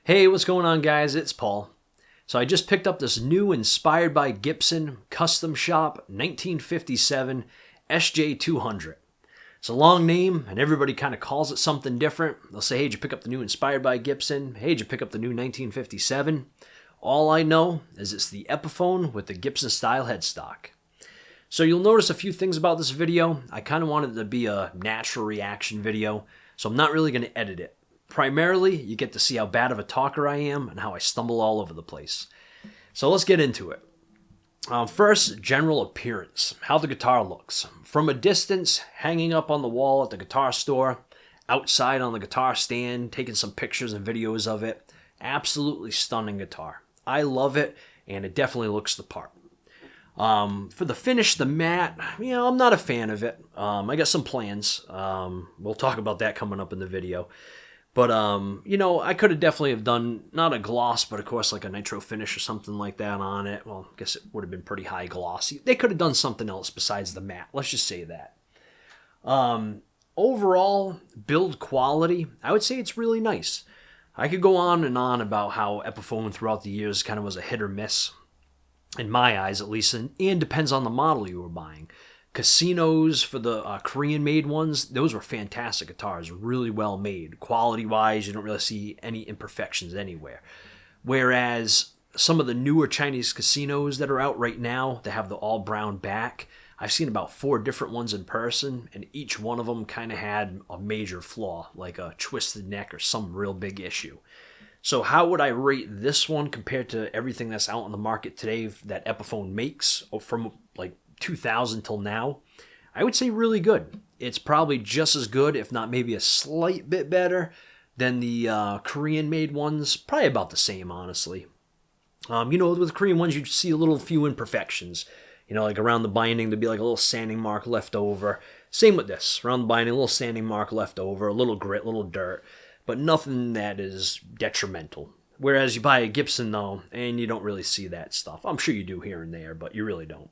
Hey, what's going on, guys? It's Paul. So I just picked up this new inspired by Gibson Custom Shop 1957 SJ-200. It's a long name, and everybody kind of calls it something different. They'll say, hey, did you pick up the new inspired by Gibson? Hey, did you pick up the new 1957? All I know is it's the Epiphone with the Gibson style headstock. So you'll notice a few things about this video. I kind of wanted it to be a natural reaction video, so I'm not really going to edit it. Primarily, you get to see how bad of a talker I am and how I stumble all over the place. So let's get into it. First, general appearance, how the guitar looks. From a distance, hanging up on the wall at the guitar store, outside on the guitar stand, taking some pictures and videos of it. Absolutely stunning guitar. I love it, and it definitely looks the part. For the finish, the matte, I'm not a fan of it. I got some plans. We'll talk about that coming up in the video. But, I could have definitely have done, not a gloss, but of course like a nitro finish or something like that on it. Well, I guess it would have been pretty high glossy. They could have done something else besides the matte. Let's just say that. Overall, build quality, I would say it's really nice. I could go on and on about how Epiphone throughout the years kind of was a hit or miss, in my eyes at least, and depends on the model you were buying. Casinos for the Korean-made ones, those were fantastic guitars, really well made. Quality-wise, you don't really see any imperfections anywhere. Whereas some of the newer Chinese casinos that are out right now, that have the all-brown back, I've seen about 4 different ones in person, and each one of them kind of had a major flaw, like a twisted neck or some real big issue. So how would I rate this one compared to everything that's out on the market today that Epiphone makes from like 2000 till now? I would say really good. It's probably just as good, if not maybe a slight bit better than the Korean-made ones. Probably about the same, honestly. With the Korean ones, you see a little few imperfections. Like around the binding, there'd be like a little sanding mark left over. Same with this. Around the binding, a little sanding mark left over, a little grit, a little dirt, but nothing that is detrimental. Whereas you buy a Gibson, though, and you don't really see that stuff. I'm sure you do here and there, but you really don't.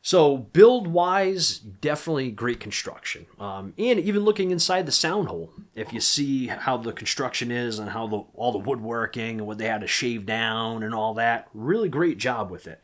So build-wise, definitely great construction. And even looking inside the sound hole, if you see how the construction is and how all the woodworking and what they had to shave down and all that, really great job with it.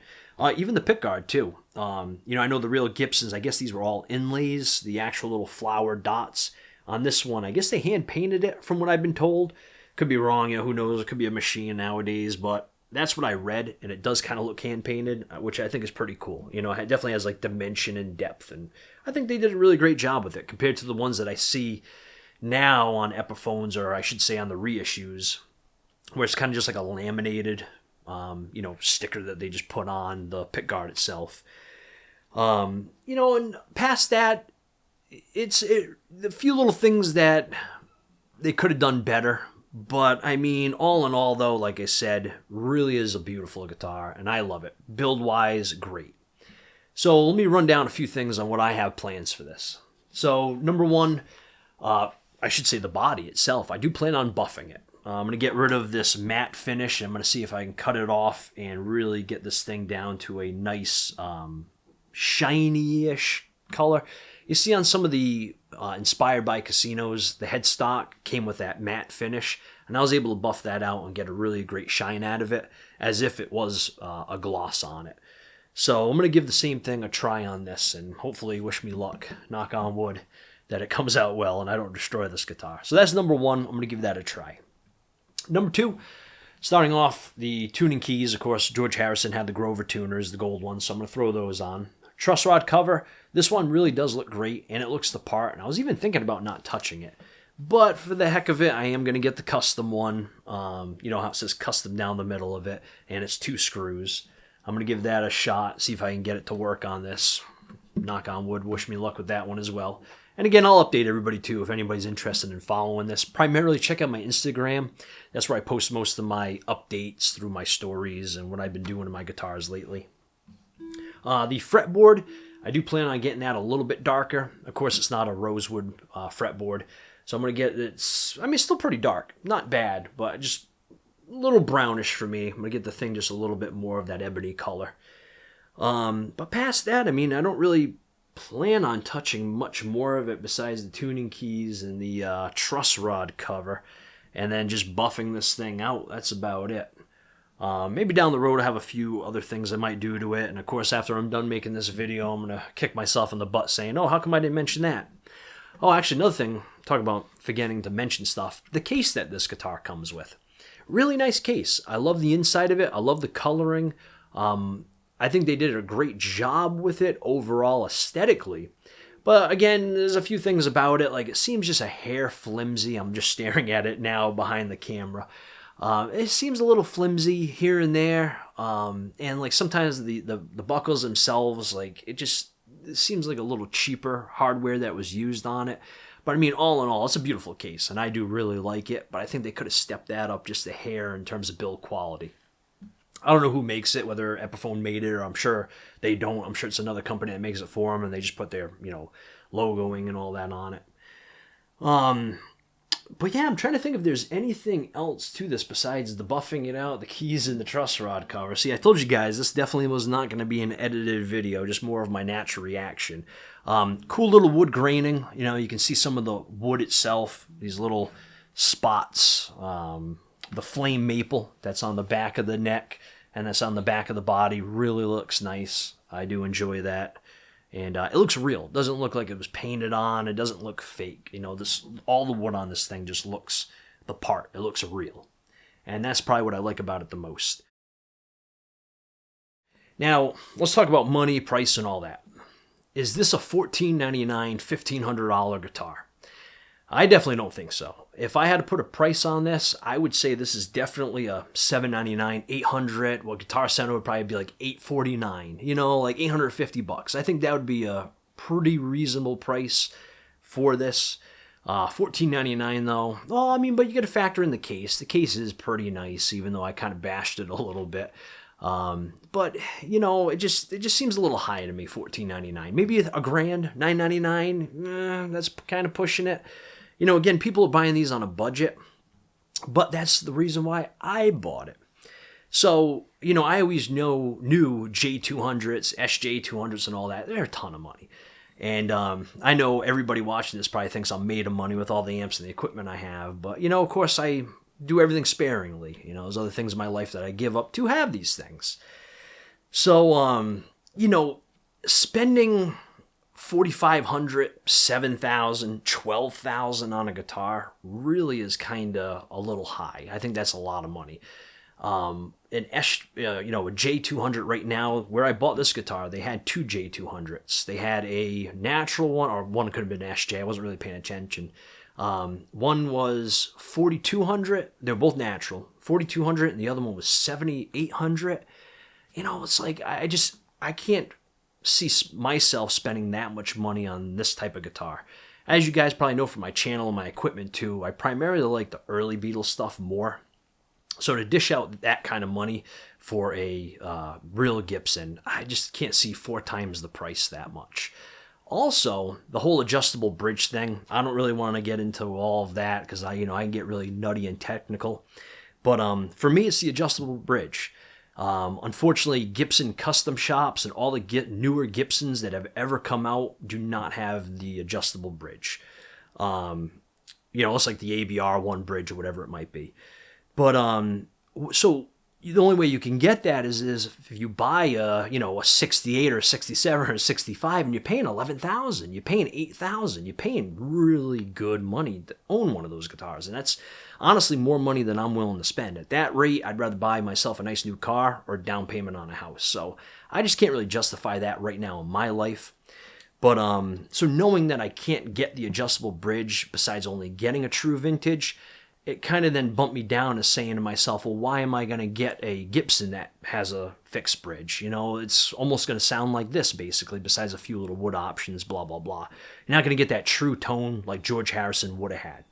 Even the pickguard, too. I know the real Gibsons, I guess these were all inlays, the actual little flower dots. On this one, I guess they hand-painted it, from what I've been told. Could be wrong, who knows, it could be a machine nowadays, but that's what I read, and it does kind of look hand-painted, which I think is pretty cool. It definitely has like dimension and depth, and I think they did a really great job with it compared to the ones that I see now on Epiphones, or I should say on the reissues, where it's kind of just like a laminated, sticker that they just put on the pickguard itself. And past that, it's the few little things that they could have done better. But, all in all, though, like I said, really is a beautiful guitar, and I love it. Build-wise, great. So let me run down a few things on what I have plans for this. So, number one, I should say the body itself. I do plan on buffing it. I'm going to get rid of this matte finish, and I'm going to see if I can cut it off and really get this thing down to a nice, shiny-ish color. You see on some of the inspired by casinos, the headstock came with that matte finish, and I was able to buff that out and get a really great shine out of it, as if it was a gloss on it. So I'm going to give the same thing a try on this, and hopefully wish me luck, knock on wood, that it comes out well and I don't destroy this guitar. So that's number one. I'm going to give that a try. Number two, starting off the tuning keys. Of course, George Harrison had the Grover tuners, the gold ones, so I'm going to throw those on. Truss rod cover, this one really does look great, and it looks the part, and I was even thinking about not touching it. But for the heck of it, I am going to get the custom one. How it says custom down the middle of it, and it's 2 screws. I'm going to give that a shot, see if I can get it to work on this. Knock on wood, wish me luck with that one as well. And again, I'll update everybody too if anybody's interested in following this. Primarily check out my Instagram. That's where I post most of my updates through my stories and what I've been doing to my guitars lately. The fretboard, I do plan on getting that a little bit darker. Of course, it's not a rosewood fretboard, so I'm going to get it's still pretty dark. Not bad, but just a little brownish for me. I'm going to get the thing just a little bit more of that ebony color. But past that, I don't really plan on touching much more of it besides the tuning keys and the truss rod cover. and then just buffing this thing out. That's about it. Maybe down the road I have a few other things I might do to it, and of course after I'm done making this video, I'm going to kick myself in the butt saying, oh, how come I didn't mention that? Oh, actually, another thing, talk about forgetting to mention stuff, the case that this guitar comes with. Really nice case. I love the inside of it. I love the coloring. I think they did a great job with it overall aesthetically. But again, there's a few things about it, like it seems just a hair flimsy. I'm just staring at it now behind the camera. It seems a little flimsy here and there, and like sometimes the buckles themselves, like it seems like a little cheaper hardware that was used on it. But I mean, all in all, it's a beautiful case, and I do really like it, but I think they could have stepped that up just a hair in terms of build quality. I don't know who makes it, whether Epiphone made it, or I'm sure they don't. I'm sure it's another company that makes it for them, and they just put their, logoing and all that on it. But yeah, I'm trying to think if there's anything else to this besides the buffing it out, the keys, and the truss rod cover. See, I told you guys, this definitely was not going to be an edited video, just more of my natural reaction. Cool little wood graining. You can see some of the wood itself, these little spots. The flame maple that's on the back of the neck and that's on the back of the body really looks nice. I do enjoy that. And it looks real. It doesn't look like it was painted on. It doesn't look fake. All the wood on this thing just looks the part. It looks real. And that's probably what I like about it the most. Now, let's talk about money, price, and all that. Is this a $1,499, $1,500 guitar? I definitely don't think so. If I had to put a price on this, I would say this is definitely a $799, $800. Well, Guitar Center would probably be like $849, like $850. I think that would be a pretty reasonable price for this. $14.99 though. Well, I mean, but you got to factor in the case. The case is pretty nice, even though I kind of bashed it a little bit. But it just seems a little high to me. $14.99, maybe $1,000, $9.99. That's kind of pushing it. Again, people are buying these on a budget, but that's the reason why I bought it. So, I always knew J200s, SJ-200s and all that. They're a ton of money. And I know everybody watching this probably thinks I'm made of money with all the amps and the equipment I have. But, of course, I do everything sparingly. There's other things in my life that I give up to have these things. So, spending $4,500, $7,000, $12,000 on a guitar really is kind of a little high. I think that's a lot of money. A J200 right now, where I bought this guitar, they had two J200s. They had a natural one, or one could have been SJ. I wasn't really paying attention. One was 4,200. They're both natural. 4,200, and the other one was 7,800. It's like I can't see myself spending that much money on this type of guitar. As you guys probably know from my channel and my equipment too, I primarily like the early Beatles stuff more. So to dish out that kind of money for a real Gibson, I just can't see 4 times the price that much. Also, the whole adjustable bridge thing, I don't really want to get into all of that because I can get really nutty and technical. But for me, it's the adjustable bridge. Unfortunately, Gibson custom shops and all the newer Gibsons that have ever come out do not have the adjustable bridge. It's like the ABR1 bridge or whatever it might be. But so the only way you can get that is if you buy a 68 or a 67 or a 65 and you're paying $11,000, you're paying $8,000, you're paying really good money to own one of those guitars, and that's honestly more money than I'm willing to spend. At that rate, I'd rather buy myself a nice new car or down payment on a house. So I just can't really justify that right now in my life. But so knowing that I can't get the adjustable bridge besides only getting a true vintage, it kind of then bumped me down to saying to myself, well, why am I going to get a Gibson that has a fixed bridge? It's almost going to sound like this, basically, besides a few little wood options, blah, blah, blah. You're not going to get that true tone like George Harrison would have had.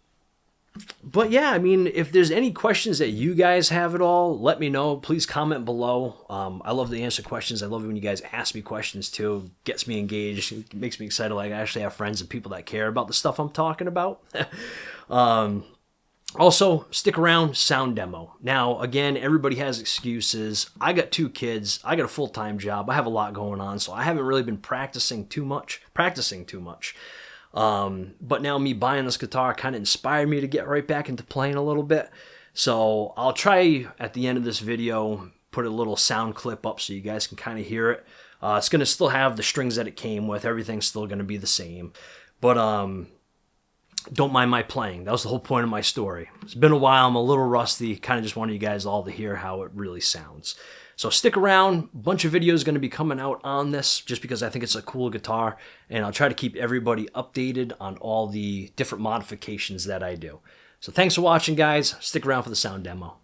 But yeah, I mean, if there's any questions that you guys have at all, let me know. Please comment below. I love to answer questions. I love it when you guys ask me questions too. It gets me engaged. It makes me excited. Like I actually have friends and people that care about the stuff I'm talking about. Also, stick around, sound demo. Now, again, everybody has excuses. I got 2 kids. I got a full-time job. I have a lot going on, so I haven't really been practicing too much. But now me buying this guitar kind of inspired me to get right back into playing a little bit. So I'll try at the end of this video put a little sound clip up so you guys can kind of hear it. It's going to still have the strings that it came with. Everything's still going to be the same. But don't mind my playing. That was the whole point of my story. It's been a while. I'm a little rusty. Kind of just wanted you guys all to hear how it really sounds. So stick around. A bunch of videos going to be coming out on this just because I think it's a cool guitar. And I'll try to keep everybody updated on all the different modifications that I do. So thanks for watching, guys. Stick around for the sound demo.